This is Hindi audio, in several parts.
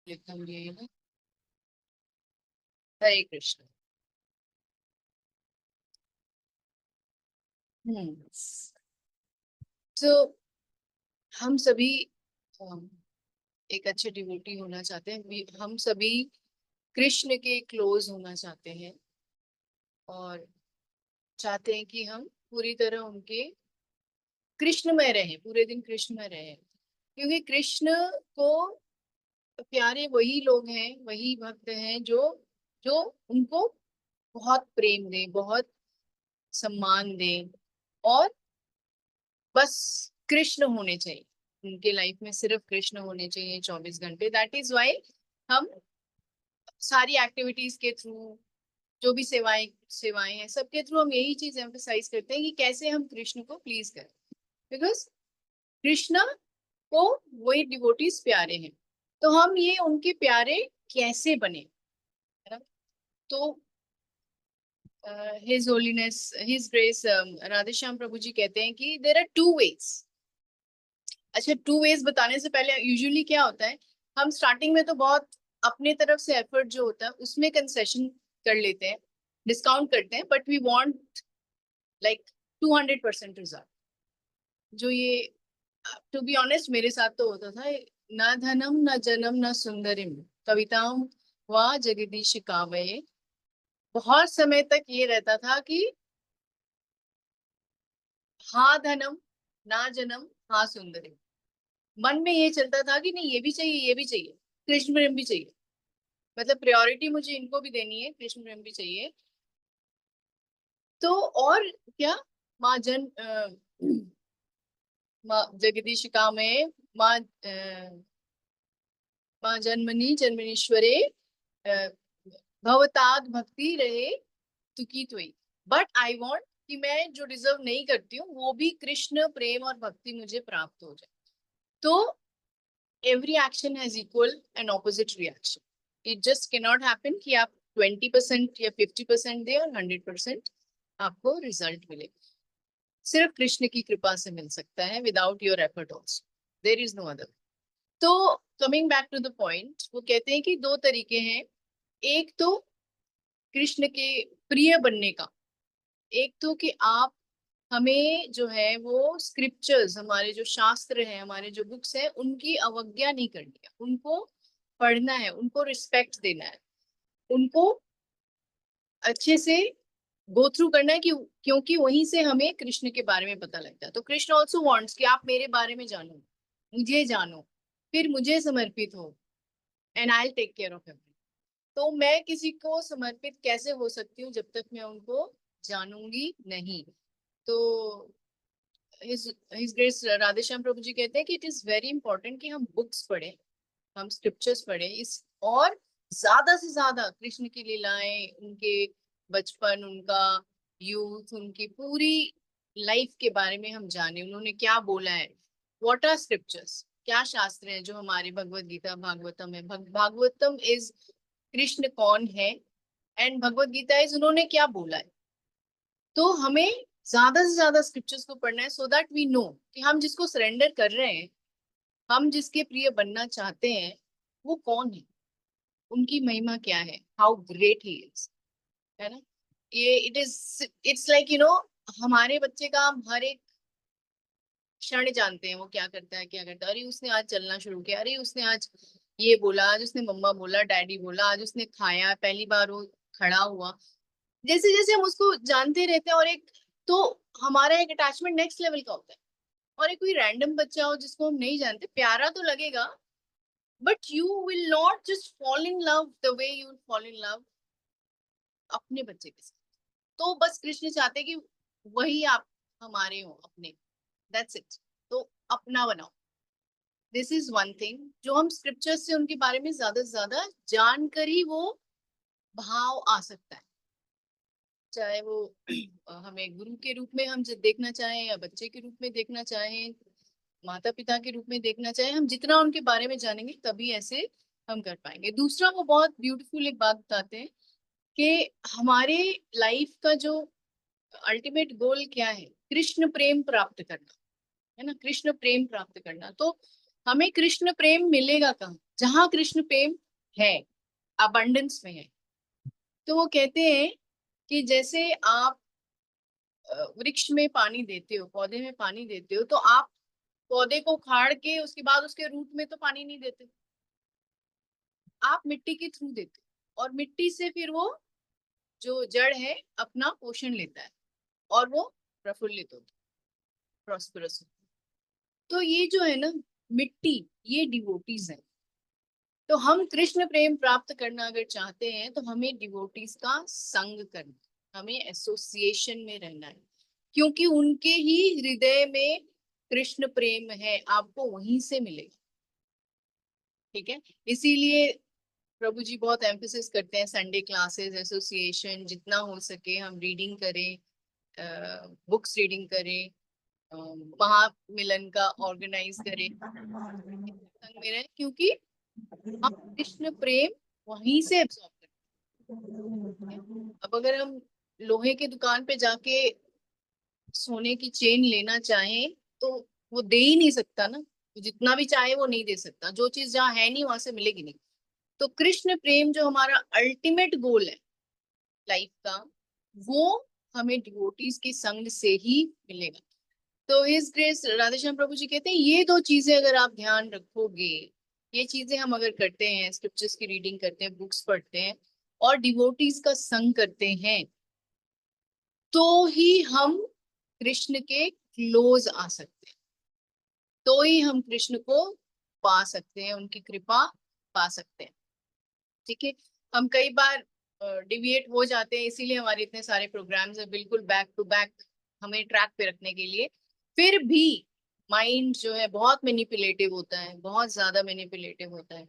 लिखूंगी ये ना। हरे कृष्ण। हम्म। तो हम सभी अम, एक अच्छे डिवोटी होना चाहते हैं। हम सभी कृष्ण के क्लोज होना चाहते हैं और चाहते हैं कि हम पूरी तरह उनके कृष्णमय रहें, पूरे दिन कृष्णमय रहें। क्योंकि कृष्ण को प्यारे वही लोग हैं, वही भक्त हैं जो जो उनको बहुत प्रेम दें, बहुत सम्मान दें और बस कृष्ण होने चाहिए। उनके लाइफ में सिर्फ कृष्ण होने चाहिए 24 घंटे। दैट इज वाई हम सारी एक्टिविटीज के थ्रू, जो भी सेवाएं सेवाएं हैं, सबके थ्रू हम यही चीज एम्फसाइज करते हैं कि कैसे हम कृष्ण को प्लीज करें। बिकॉज कृष्ण को वही डिवोटीज प्यारे हैं, तो हम ये उनके प्यारे कैसे बने, है ना। तो his holiness, his grace Radhe Shyam Prabhu ji कहते हैं कि देर आर टू वेज। अच्छा, टू वेज बताने से पहले यूजुअली क्या होता है, हम स्टार्टिंग में तो बहुत अपने तरफ से एफर्ट जो होता है उसमें कंसेशन कर लेते हैं, डिस्काउंट करते हैं, but we want like 200% result. जो ये, टू बी ऑनेस्ट, मेरे साथ तो होता था। न धनम न जनम न सुंदरिम कविताओं व जगदीश काव्ये। बहुत समय तक ये रहता था कि हाँ धनम, ना जनम, हाँ सुंदरिम। मन में ये चलता था कि नहीं, ये भी चाहिए, ये भी चाहिए, कृष्ण प्रेम भी चाहिए। मतलब प्रायोरिटी मुझे इनको भी देनी है, कृष्ण प्रेम भी चाहिए। तो और क्या, माँ माँ जगदीशिका में माँ माँ जन्मनी जन्मनीश्वरे अ, भवताद भक्ति रहे तुकी त्वयि। बट आई वांट कि मैं जो डिजर्व नहीं करती हूँ वो भी कृष्ण प्रेम और भक्ति मुझे प्राप्त हो जाए। तो every action has equal and opposite reaction. It just cannot happen कि आप 20% या 50% दे और 100% आपको रिजल्ट मिले। सिर्फ कृष्ण की कृपा से मिल सकता है, without your effort also there is no other. तो coming back to the point, वो कहते हैं कि दो तरीके हैं। एक तो कृष्ण के प्रिय बनने का, एक तो कि आप हमें जो है वो स्क्रिप्चर्स, हमारे जो शास्त्र हैं, हमारे जो बुक्स हैं, उनकी अवज्ञा नहीं करनी है, उनको पढ़ना है, उनको रिस्पेक्ट देना है, उनको अच्छे से गो थ्रू करना है कि क्योंकि वहीं से हमें कृष्ण के बारे में पता लगता है। तो कृष्ण ऑल्सो वांट्स कि आप मेरे बारे में जानो, मुझे जानो, फिर मुझे समर्पित हो, and I take care of everything. तो मैं किसी को समर्पित कैसे हो सकती हूँ जब तक मैं उनको जानूंगी नहीं। तो हिज ग्रेस राधेश्याम प्रभु जी कहते हैं कि इट इज वेरी इंपॉर्टेंट कि हम बुक्स पढ़ें, हम स्क्रिप्चर्स पढ़ें इस, और ज्यादा से ज्यादा कृष्ण की लीलाएं, उनके बचपन, उनका यूथ, उनकी पूरी लाइफ के बारे में हम जाने, उन्होंने क्या बोला है। व्हाट आर स्क्रिप्चर्स, क्या शास्त्र हैं जो हमारे भगवत गीता भागवतम है। भागवतम इज कृष्ण कौन है, एंड भगवत गीता इज उन्होंने क्या बोला है। तो हमें ज्यादा से ज्यादा स्क्रिप्चर्स को पढ़ना है, सो दैट वी नो कि हम जिसको सरेंडर कर रहे हैं, हम जिसके प्रिय बनना चाहते हैं, वो कौन है, उनकी महिमा क्या है, हाउ ग्रेट ही इज, है ना। ये इट इज, इट्स लाइक हमारे बच्चे का हम हर एक क्षण जानते हैं, वो क्या करता है, क्या करता है। अरे उसने आज चलना शुरू किया, अरे उसने आज ये बोला, आज उसने मम्मा बोला, डैडी बोला, आज उसने खाया, पहली बार वो खड़ा हुआ। जैसे जैसे हम उसको जानते रहते हैं, और एक तो हमारा एक अटैचमेंट नेक्स्ट लेवल का होता है। और एक कोई रैंडम बच्चा हो जिसको हम नहीं जानते, प्यारा तो लगेगा, but you will not just fall in love the way you will fall in love अपने बच्चे के साथ। तो बस कृष्ण चाहते कि वही आप हमारे हो अपने, दैट्स इट। तो अपना बनाओ। दिस इज वन थिंग जो हम स्क्रिप्चर से उनके बारे में ज्यादा से ज्यादा जानकर ही वो भाव आ सकता है। चाहे वो हमें गुरु के रूप में हम देखना चाहें, या बच्चे के रूप में देखना चाहें, माता पिता के रूप में देखना चाहें, हम जितना उनके बारे में जानेंगे तभी ऐसे हम कर पाएंगे। दूसरा, वो बहुत ब्यूटीफुल एक बात बताते हैं कि हमारे लाइफ का जो अल्टीमेट गोल क्या है, कृष्ण प्रेम प्राप्त करना, है ना, कृष्ण प्रेम प्राप्त करना। तो हमें कृष्ण प्रेम मिलेगा कहाँ, जहाँ कृष्ण प्रेम है, अबंडेंस में है, तो वो कहते हैं कि जैसे आप वृक्ष में पानी देते हो, पौधे में पानी देते हो, तो आप पौधे को उखाड़ के उसके बाद उसके रूट में तो पानी नहीं देते, आप मिट्टी के थ्रू देते हो, और मिट्टी से फिर वो जो जड़ है अपना पोषण लेता है और वो प्रफुल्लित होता है, प्रॉस्परस होता है। तो ये जो है ना मिट्टी, ये डिवोटीज है। तो हम कृष्ण प्रेम प्राप्त करना अगर चाहते हैं तो हमें डिवोटीज का संग करना है, हमें एसोसिएशन में रहना है, क्योंकि उनके ही हृदय में कृष्ण प्रेम है, आपको वहीं से मिलेगा। ठीक है, इसीलिए प्रभु जी बहुत एम्फेसिस करते हैं संडे क्लासेस, एसोसिएशन, जितना हो सके हम रीडिंग करें, बुक्स रीडिंग करें, महामिलन का ऑर्गेनाइज करें, संग में रहें, क्योंकि हम कृष्ण प्रेम वहीं से एब्सॉर्ब करते हैं। अब अगर हम लोहे की दुकान पे जाके सोने की चेन लेना चाहें तो वो दे ही नहीं सकता ना, तो जितना भी चाहे वो नहीं दे सकता, जो चीज जहाँ है नहीं वहां से मिलेगी नहीं। तो कृष्ण प्रेम जो हमारा अल्टीमेट गोल है लाइफ का, वो हमें डिवोटीज के संग से ही मिलेगा। तो हिज ग्रेस राधेश्याम प्रभु जी कहते हैं ये दो चीजें अगर आप ध्यान रखोगे, ये चीजें हम अगर करते हैं, स्क्रिप्चर्स की रीडिंग करते हैं, बुक्स पढ़ते हैं और डिवोटीज का संग करते हैं, तो ही हम कृष्ण के क्लोज आ सकते हैं, तो ही हम कृष्ण को पा सकते हैं, उनकी कृपा पा सकते हैं। ठीक है, हम कई बार डिविएट हो जाते हैं, इसीलिए हमारे इतने सारे प्रोग्राम्स है बिल्कुल बैक टू बैक, हमें ट्रैक पे रखने के लिए। फिर भी माइंड जो है बहुत मैनिपुलेटिव होता है, बहुत ज्यादा मैनिपुलेटिव होता है,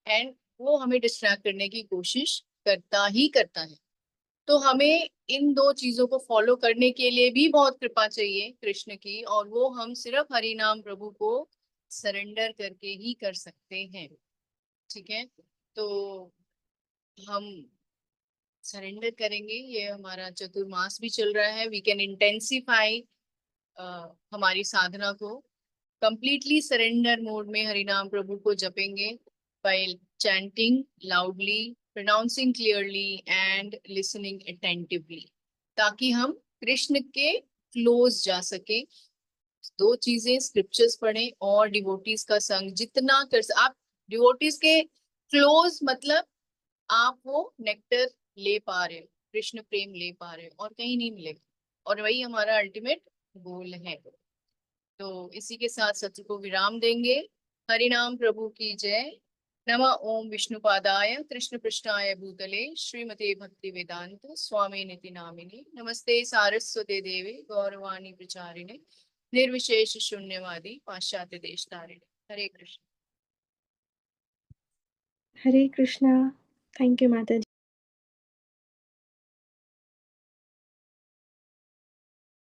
एंड वो हमें डिस्ट्रैक्ट करने की कोशिश करता ही करता है। तो हमें इन दो चीजों को फॉलो करने के लिए भी बहुत कृपा चाहिए कृष्ण की, और वो हम सिर्फ हरि नाम प्रभु को सरेंडर करके ही कर सकते हैं। ठीक है, तो हम सरेंडर करेंगे, ये हमारा चतुर्मास भी चल रहा है, वी कैन इंटेंसिफाई हमारी साधना को, कंप्लीटली सरेंडर मोड में हरिनाम प्रभु को जपेंगे, by chanting loudly, pronouncing clearly and listening attentively, ताकि हम कृष्ण के क्लोज जा सके। दो चीजें, स्क्रिप्चर्स पढ़ें और डिवोटीज का संग जितना आप डिवोटीज के क्लोज मतलब आप वो नेक्टर ले पा रहे हो, कृष्ण प्रेम ले पा रहे हो, और कहीं नहीं मिलेगा, और वही हमारा अल्टीमेट गोल है। तो इसी के साथ सत्र को विराम देंगे। हरि नाम प्रभु की जय। नमः ओम विष्णुपादाय कृष्ण पृष्ठाय भूतले श्रीमते भक्ति वेदांत स्वामी निति नामिने नमस्ते सारस्वते देवे गौरवाणी प्रचारिणे निर्विशेष शून्यवादी पाश्चात्य देश तारिणे। हरे कृष्ण। हरे कृष्णा। थैंक यू माता जी।